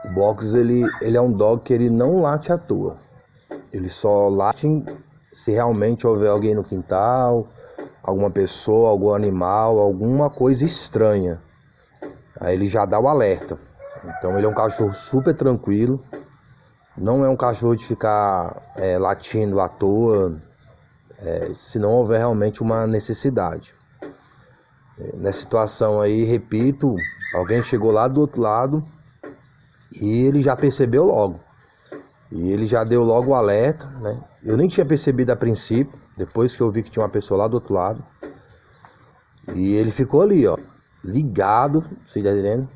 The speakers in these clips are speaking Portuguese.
O box ele é um dog que ele não late à toa. Ele só late se realmente houver alguém no quintal, alguma pessoa, algum animal, alguma coisa estranha. Aí ele já dá o alerta. Então ele é um cachorro super tranquilo. Não é um cachorro de ficar latindo à toa, se não houver realmente uma necessidade. Nessa situação aí, repito, alguém chegou lá do outro lado e ele já percebeu logo. E ele já deu logo o alerta, né? Eu nem tinha percebido a princípio, depois que eu vi que tinha uma pessoa lá do outro lado. E ele ficou ali, ó, ligado, você tá entendendo?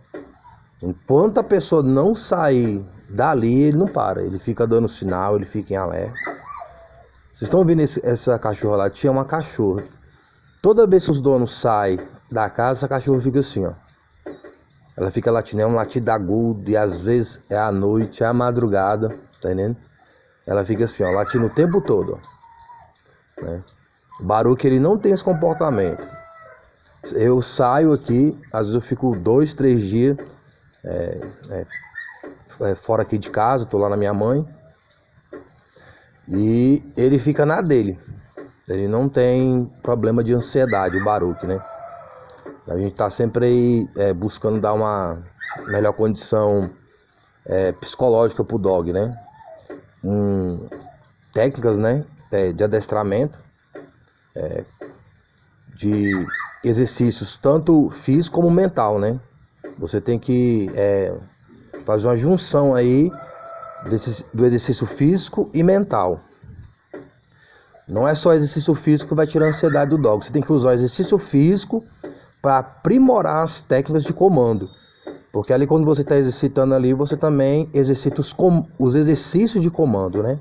Enquanto a pessoa não sair dali, ele não para. Ele fica dando sinal, ele fica em alerta. Vocês estão ouvindo essa cachorra lá? Tinha uma cachorra. Toda vez que os donos saem da casa, essa cachorra fica assim, ó. Ela fica latindo, é um latido agudo, e às vezes é à noite, é à madrugada, tá entendendo? Ela fica assim, ó, latindo o tempo todo, ó, né? O Baruque, ele não tem esse comportamento. Eu saio aqui, às vezes eu fico 2, 3 dias fora aqui de casa, tô lá na minha mãe, e ele fica na dele. Ele não tem problema de ansiedade, o Baruque, né? A gente tá sempre aí buscando dar uma melhor condição psicológica pro dog, né? Técnicas, né? De adestramento, de exercícios tanto físico como mental, né? Você tem que fazer uma junção aí do exercício físico e mental. Não é só exercício físico que vai tirar a ansiedade do dog. Você tem que usar o exercício físico para aprimorar as técnicas de comando. Porque ali quando você está exercitando ali, você também exercita os exercícios de comando, né?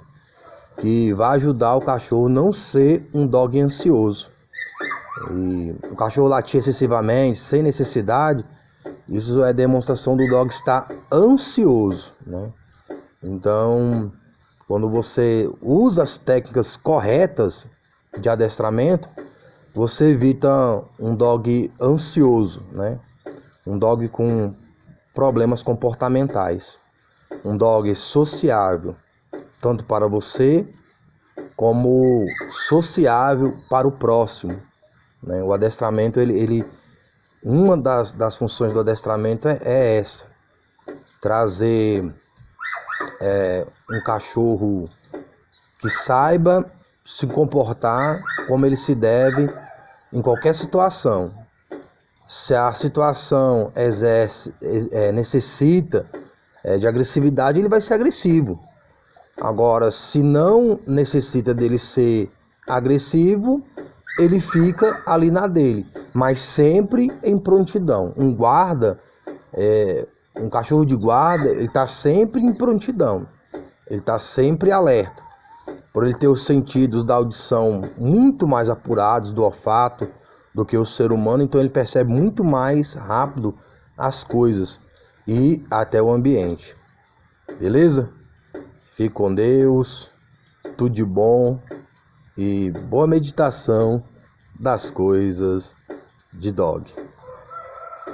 Que vai ajudar o cachorro não ser um dog ansioso. E o cachorro latir excessivamente, sem necessidade, isso é demonstração do dog estar ansioso, né? Então, quando você usa as técnicas corretas de adestramento, você evita um dog ansioso, né? Um dog com problemas comportamentais, um dog sociável, tanto para você como sociável para o próximo, né? O adestramento, uma das funções do adestramento é essa, trazer um cachorro que saiba se comportar como ele se deve em qualquer situação. Se a situação necessita de agressividade, ele vai ser agressivo. Agora, se não necessita dele ser agressivo, ele fica ali na dele, mas sempre em prontidão. Um cachorro de guarda, ele está sempre em prontidão, ele está sempre alerta. Por ele ter os sentidos da audição muito mais apurados, do olfato, do que o ser humano, então ele percebe muito mais rápido as coisas e até o ambiente. Beleza? Fique com Deus, tudo de bom e boa meditação das coisas de dog.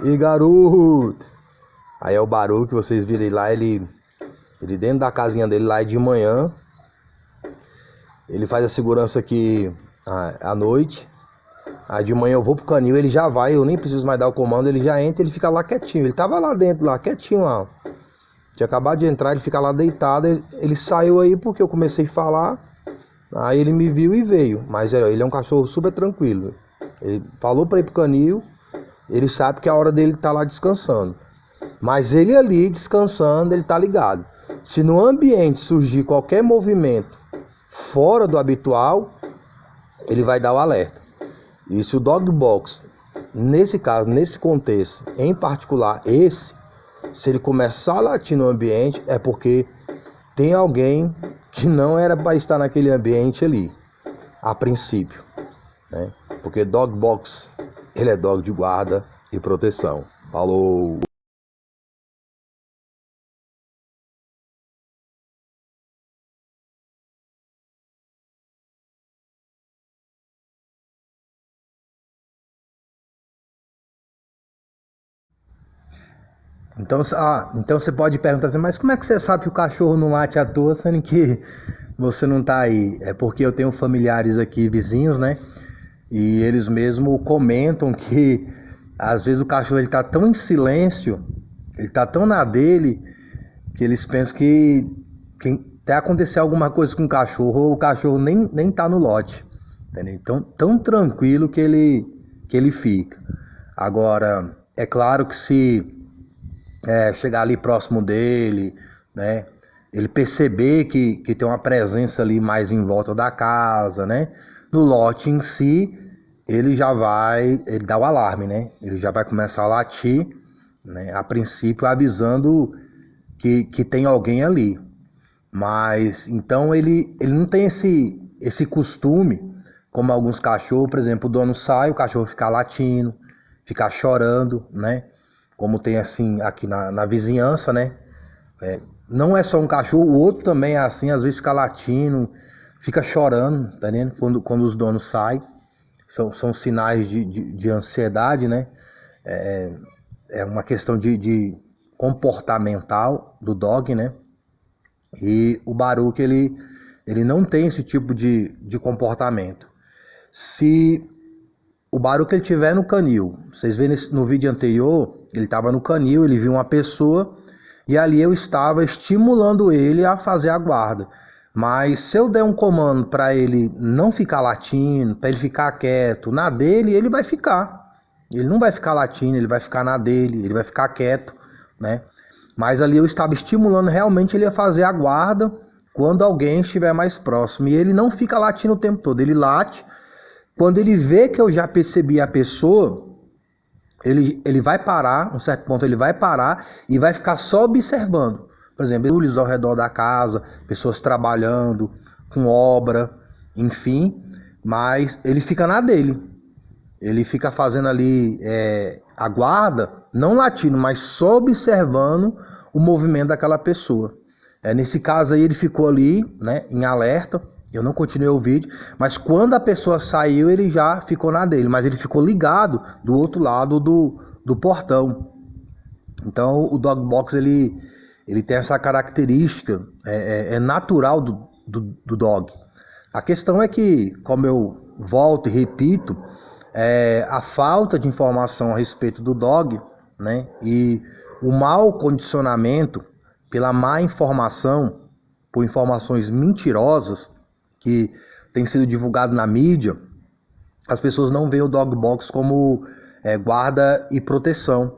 E garoto! Aí é o Baru que vocês virem lá, ele dentro da casinha dele lá de manhã. Ele faz a segurança aqui à noite. Aí de manhã eu vou pro canil, ele já vai, eu nem preciso mais dar o comando, ele já entra, ele fica lá quietinho. Ele tava lá dentro, lá quietinho lá. Tinha acabado de entrar, ele fica lá deitado. Ele saiu aí porque eu comecei a falar. Aí ele me viu e veio. Mas ele é um cachorro super tranquilo. Ele falou pra ir pro canil, ele sabe que é a hora dele tá lá descansando. Mas ele ali descansando, ele tá ligado. Se no ambiente surgir qualquer movimento fora do habitual, ele vai dar o alerta. E se o dog box, nesse caso, nesse contexto, em particular se ele começar a latir no ambiente, é porque tem alguém que não era para estar naquele ambiente ali, a princípio, né? Porque dog box, ele é dog de guarda e proteção. Falou! Então você pode perguntar assim, mas como é que você sabe que o cachorro não late à toa, sendo que você não tá aí? É porque eu tenho familiares aqui, vizinhos, né? E eles mesmo comentam que às vezes o cachorro ele tá tão em silêncio, ele tá tão na dele, que eles pensam que até acontecer alguma coisa com o cachorro nem tá no lote. Entendeu? Então, tão tranquilo que ele fica. Agora, é claro que se chegar ali próximo dele, né? Ele perceber que tem uma presença ali mais em volta da casa, né? No lote em si, ele dá o alarme, né? Ele já vai começar a latir, né? A princípio avisando que tem alguém ali. Mas, então ele não tem esse costume, como alguns cachorros, por exemplo, o dono sai, o cachorro fica latindo, fica chorando, né? Como tem assim aqui na vizinhança, né? Não é só um cachorro, o outro também é assim, às vezes fica latindo, fica chorando, tá vendo? Quando os donos saem, são sinais de ansiedade, né? É uma questão de comportamental do dog, né? E o Baruch, ele não tem esse tipo de comportamento. Se o Baruch ele estiver no canil, vocês verem no vídeo anterior, ele estava no canil, ele viu uma pessoa e ali eu estava estimulando ele a fazer a guarda. Mas se eu der um comando para ele não ficar latindo, para ele ficar quieto na dele, ele vai ficar. Ele não vai ficar latindo, ele vai ficar na dele, ele vai ficar quieto, né? Mas ali eu estava estimulando realmente ele a fazer a guarda quando alguém estiver mais próximo. E ele não fica latindo o tempo todo, ele late. Quando ele vê que eu já percebi a pessoa, ele vai parar, um certo ponto ele vai parar e vai ficar só observando. Por exemplo, barulhos ao redor da casa, pessoas trabalhando, com obra, enfim. Mas ele fica na dele. Ele fica fazendo ali a guarda, não latindo, mas só observando o movimento daquela pessoa. Nesse caso aí ele ficou ali, né, em alerta. Eu não continuei o vídeo, mas quando a pessoa saiu, ele já ficou na dele, mas ele ficou ligado do outro lado do portão. Então o dog box ele tem essa característica, é natural do dog. A questão é que, como eu volto e repito, a falta de informação a respeito do dog, né, e o mau condicionamento pela má informação, por informações mentirosas que tem sido divulgado na mídia, as pessoas não veem o dog box como guarda e proteção.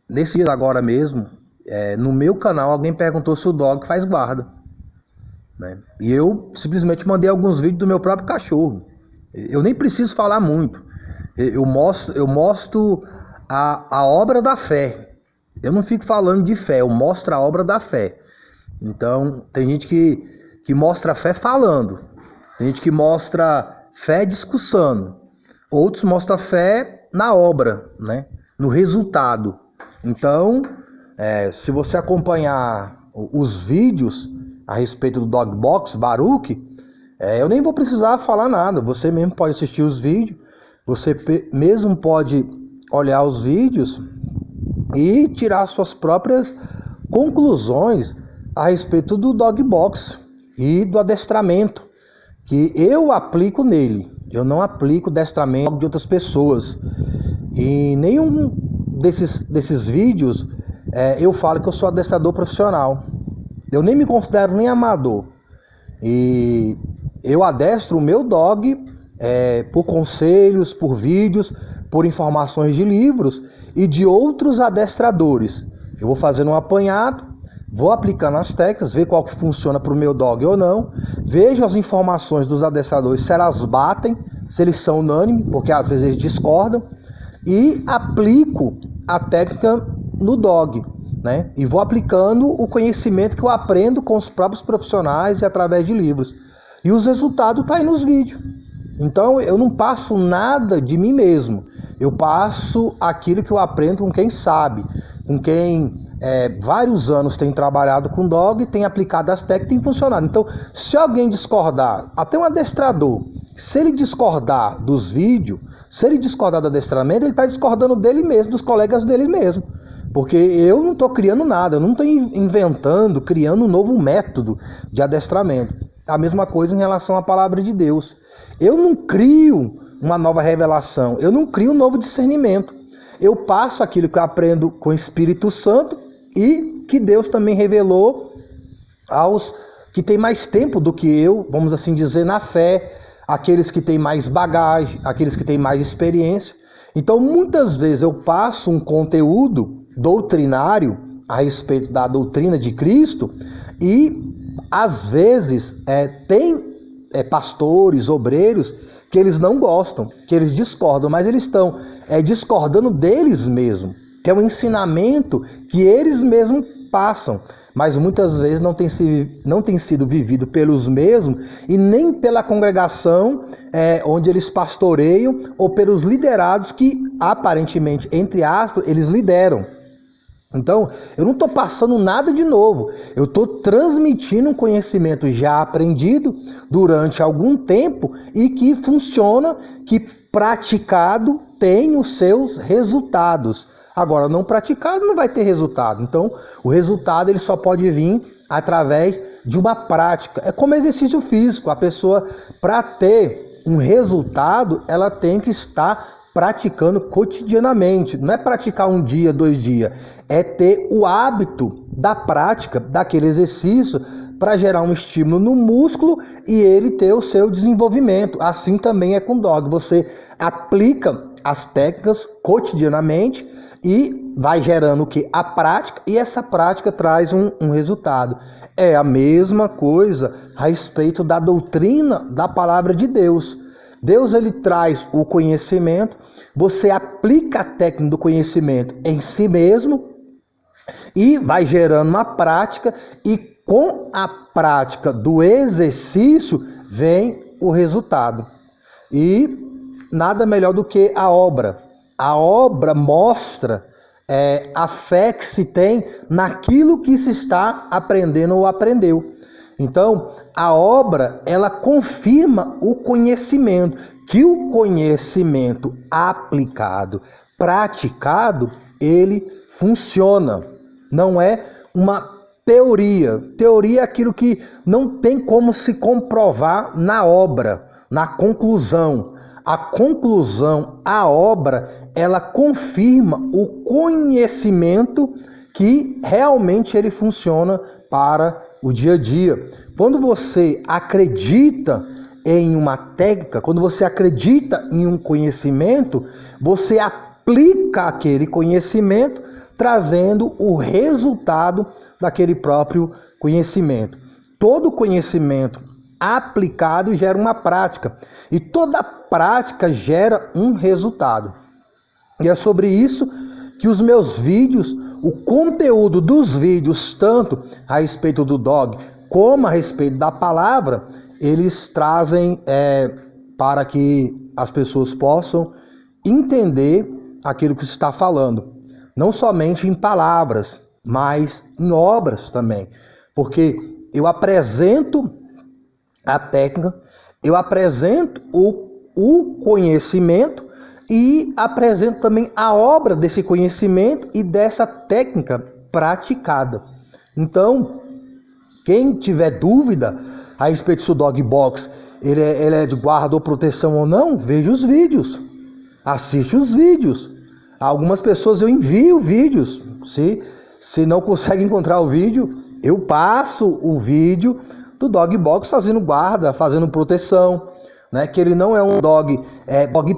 Nesse dia agora mesmo, no meu canal, alguém perguntou se o dog faz guarda, né? E eu simplesmente mandei alguns vídeos do meu próprio cachorro. Eu nem preciso falar muito. Eu mostro a obra da fé. Eu não fico falando de fé, eu mostro a obra da fé. Então, tem gente que mostra fé falando. Tem gente que mostra fé discussando. Outros mostram fé na obra, né? No resultado. Então, se você acompanhar os vídeos a respeito do Dog Box Baruch, eu nem vou precisar falar nada. Você mesmo pode assistir os vídeos. Você mesmo pode olhar os vídeos e tirar suas próprias conclusões a respeito do Dog Box e do adestramento que eu aplico nele. Eu não aplico adestramento de outras pessoas. E nenhum desses vídeos eu falo que eu sou adestrador profissional. Eu nem me considero nem amador. E eu adestro o meu dog por conselhos, por vídeos, por informações de livros e de outros adestradores. Eu vou fazendo um apanhado, vou aplicando as técnicas, ver qual que funciona para o meu dog ou não, vejo as informações dos adestradores, se elas batem, se eles são unânimes, porque às vezes eles discordam, e aplico a técnica no dog, né? E vou aplicando o conhecimento que eu aprendo com os próprios profissionais e através de livros. E os resultados estão aí nos vídeos. Então eu não passo nada de mim mesmo. Eu passo aquilo que eu aprendo com quem sabe, com quem vários anos tem trabalhado com dog, tem aplicado as técnicas e tem funcionado. Então, se alguém discordar, até um adestrador, se ele discordar dos vídeos, se ele discordar do adestramento, ele está discordando dele mesmo, dos colegas dele mesmo. Porque eu não estou criando nada, eu não estou inventando, criando um novo método de adestramento. A mesma coisa em relação à palavra de Deus. Eu não crio uma nova revelação, eu não crio um novo discernimento. Eu passo aquilo que eu aprendo com o Espírito Santo e que Deus também revelou aos que têm mais tempo do que eu, vamos assim dizer, na fé, aqueles que têm mais bagagem, aqueles que têm mais experiência. Então, muitas vezes eu passo um conteúdo doutrinário a respeito da doutrina de Cristo e, às vezes, tem pastores, obreiros, que eles não gostam, que eles discordam, mas eles estão discordando deles mesmos, que é um ensinamento que eles mesmos passam, mas muitas vezes não tem sido vivido pelos mesmos e nem pela congregação onde eles pastoreiam ou pelos liderados que, aparentemente, entre aspas, eles lideram. Então, eu não estou passando nada de novo, eu estou transmitindo um conhecimento já aprendido durante algum tempo e que funciona, que praticado tem os seus resultados. Agora, não praticado não vai ter resultado. Então, o resultado ele só pode vir através de uma prática. É como exercício físico. A pessoa, para ter um resultado, ela tem que estar praticando cotidianamente. Não é praticar um dia, 2 dias. É ter o hábito da prática daquele exercício para gerar um estímulo no músculo e ele ter o seu desenvolvimento. Assim também é com dog. Você aplica as técnicas cotidianamente e vai gerando o que? A prática, e essa prática traz um resultado. É a mesma coisa a respeito da doutrina da palavra de Deus. Deus ele traz o conhecimento, você aplica a técnica do conhecimento em si mesmo e vai gerando uma prática, e com a prática do exercício vem o resultado. E nada melhor do que a obra. A obra mostra a fé que se tem naquilo que se está aprendendo ou aprendeu. Então, a obra, ela confirma o conhecimento, que o conhecimento aplicado, praticado, ele funciona. Não é uma teoria. Teoria é aquilo que não tem como se comprovar na obra, na conclusão. A conclusão, a obra, ela confirma o conhecimento que realmente ele funciona para o dia a dia. Quando você acredita em uma técnica, quando você acredita em um conhecimento, você aplica aquele conhecimento trazendo o resultado daquele próprio conhecimento. Todo conhecimento aplicado gera uma prática e toda prática gera um resultado. E é sobre isso que os meus vídeos, o conteúdo dos vídeos, tanto a respeito do dog como a respeito da palavra, eles trazem para que as pessoas possam entender aquilo que se está falando. Não somente em palavras, mas em obras também. Porque eu apresento a técnica, eu apresento o conhecimento e apresento também a obra desse conhecimento e dessa técnica praticada. Então, quem tiver dúvida a respeito se o dog box ele é de guarda ou proteção ou não, veja os vídeos, assiste os vídeos. Algumas pessoas eu envio vídeos, se não consegue encontrar o vídeo, eu passo o vídeo do dog box fazendo guarda, fazendo proteção, né? Que ele não é um dog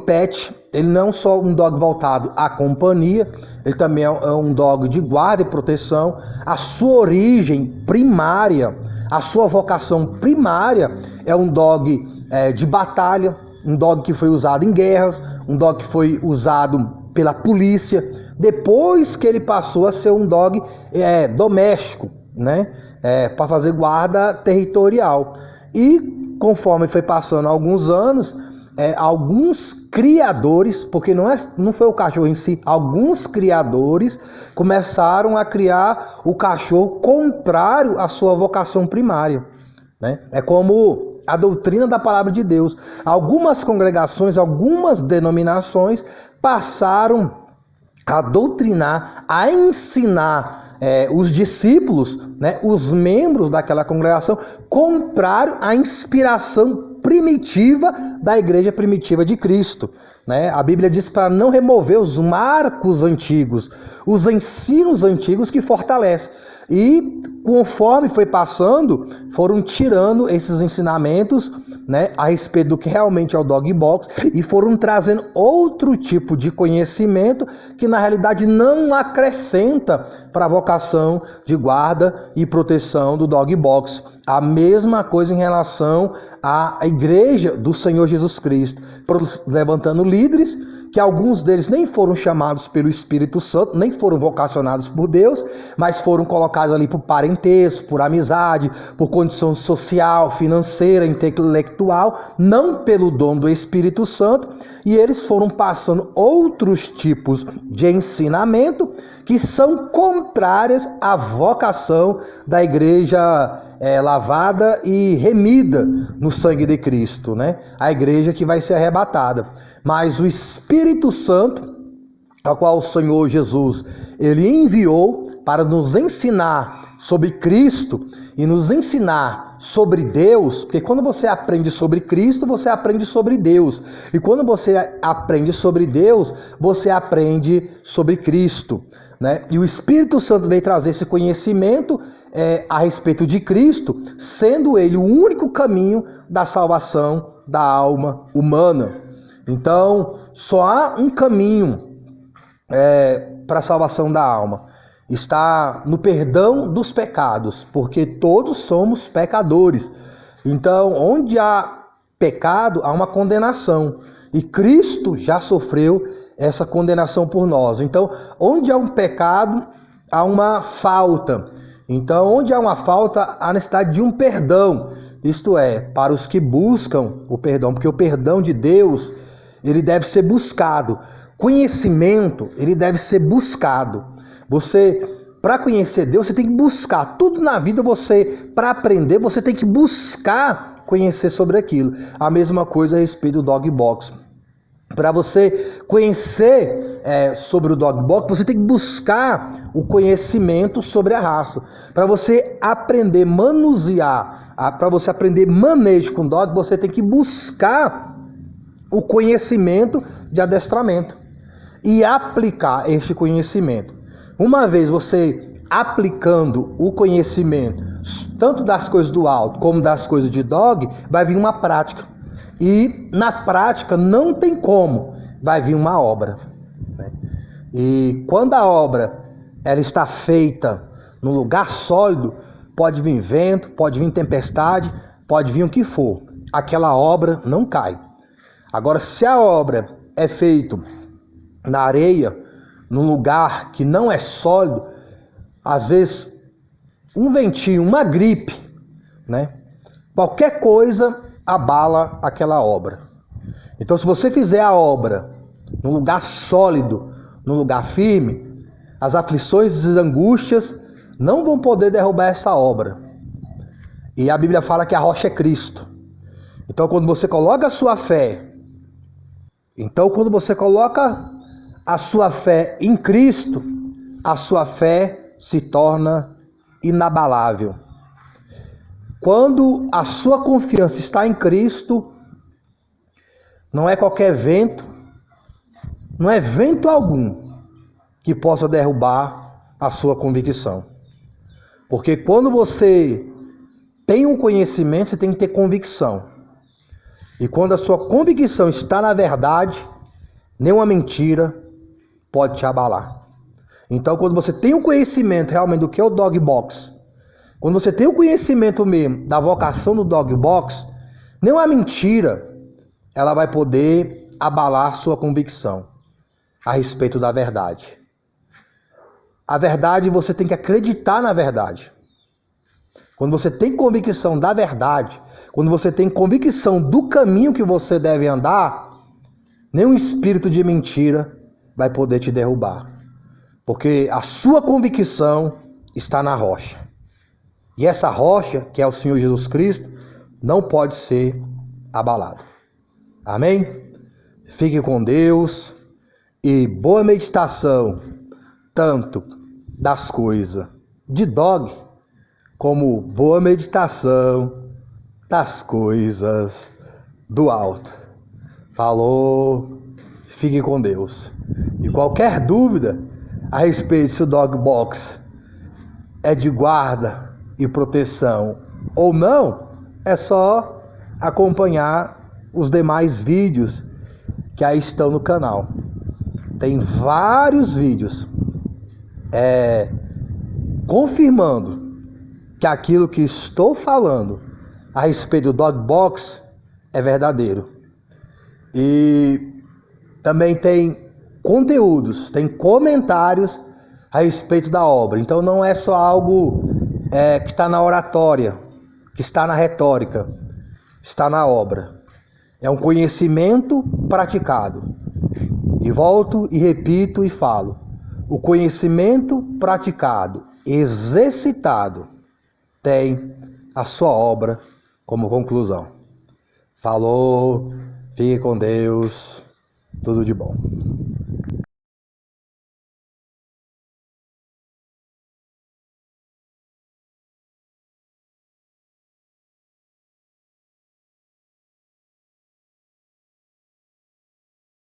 pet, ele não é só um dog voltado à companhia, ele também é um dog de guarda e proteção. A sua origem primária, a sua vocação primária é um dog de batalha, um dog que foi usado em guerras, um dog que foi usado pela polícia, depois que ele passou a ser um dog doméstico, né? Para fazer guarda territorial. E conforme foi passando alguns anos, alguns criadores, porque não foi o cachorro em si, alguns criadores começaram a criar o cachorro contrário à sua vocação primária, né? É como a doutrina da palavra de Deus. Algumas congregações, algumas denominações passaram a doutrinar, a ensinar os discípulos, né, os membros daquela congregação, contrário à inspiração primitiva da igreja primitiva de Cristo. Né? A Bíblia diz para não remover os marcos antigos, os ensinos antigos que fortalecem. E conforme foi passando, foram tirando esses ensinamentos, né, a respeito do que realmente é o Dog Box, e foram trazendo outro tipo de conhecimento que na realidade não acrescenta para a vocação de guarda e proteção do Dog Box. A mesma coisa em relação à igreja do Senhor Jesus Cristo. Foram levantando líderes, que alguns deles nem foram chamados pelo Espírito Santo, nem foram vocacionados por Deus, mas foram colocados ali por parentesco, por amizade, por condição social, financeira, intelectual, não pelo dom do Espírito Santo, e eles foram passando outros tipos de ensinamento que são contrárias à vocação da igreja lavada e remida no sangue de Cristo, né? A igreja que vai ser arrebatada. Mas o Espírito Santo, ao qual o Senhor Jesus ele enviou para nos ensinar sobre Cristo e nos ensinar sobre Deus, porque quando você aprende sobre Cristo, você aprende sobre Deus. E quando você aprende sobre Deus, você aprende sobre Cristo, né? E o Espírito Santo veio trazer esse conhecimento a respeito de Cristo, sendo ele o único caminho da salvação da alma humana. Então, só há um caminho para a salvação da alma. Está no perdão dos pecados, porque todos somos pecadores. Então, onde há pecado, há uma condenação. E Cristo já sofreu essa condenação por nós. Então, onde há um pecado, há uma falta. Então, onde há uma falta, há necessidade de um perdão. Isto é, para os que buscam o perdão, porque o perdão de Deus, ele deve ser buscado. Conhecimento, ele deve ser buscado. Você, para conhecer Deus, você tem que buscar. Tudo na vida, para aprender, você tem que buscar conhecer sobre aquilo. A mesma coisa a respeito do Dog Box. Para você conhecer sobre o Dog Box, você tem que buscar o conhecimento sobre a raça. Para você aprender a manusear, para você aprender manejo com dog, você tem que buscar o conhecimento de adestramento e aplicar este conhecimento. Uma vez você aplicando o conhecimento, tanto das coisas do alto como das coisas de dog, vai vir uma prática. E na prática não tem como, vai vir uma obra. Né? E quando a obra ela está feita num lugar sólido, pode vir vento, pode vir tempestade, pode vir o que for. Aquela obra não cai. Agora, se a obra é feita na areia, num lugar que não é sólido, às vezes um ventinho, uma gripe, né? Qualquer coisa abala aquela obra. Então, se você fizer a obra num lugar sólido, num lugar firme, as aflições e as angústias não vão poder derrubar essa obra. E a Bíblia fala que a rocha é Cristo. Então, quando você coloca a sua fé, em Cristo, a sua fé se torna inabalável. Quando a sua confiança está em Cristo, não é qualquer vento, não é vento algum que possa derrubar a sua convicção. Porque quando você tem um conhecimento, você tem que ter convicção. E quando a sua convicção está na verdade, nenhuma mentira pode te abalar. Então, quando você tem um conhecimento realmente do que é o Dog Box, quando você tem o conhecimento mesmo da vocação do Dog Box, nenhuma mentira ela vai poder abalar sua convicção a respeito da verdade. A verdade, você tem que acreditar na verdade. Quando você tem convicção da verdade, quando você tem convicção do caminho que você deve andar, nenhum espírito de mentira vai poder te derrubar. Porque a sua convicção está na rocha. E essa rocha, que é o Senhor Jesus Cristo, não pode ser abalada. Amém? Fique com Deus e boa meditação, tanto das coisas de dog, como boa meditação das coisas do alto. Falou, fique com Deus. E qualquer dúvida a respeito se o Dog Box é de guarda e proteção ou não, é só acompanhar os demais vídeos que aí estão no canal. Tem vários vídeos confirmando que aquilo que estou falando a respeito do Dog Box é verdadeiro. E também tem conteúdos, tem comentários a respeito da obra. Então não é só algo que está na oratória, que está na retórica, está na obra. É um conhecimento praticado. E volto e repito e falo. O conhecimento praticado, exercitado, tem a sua obra como conclusão. Falou, fique com Deus, tudo de bom.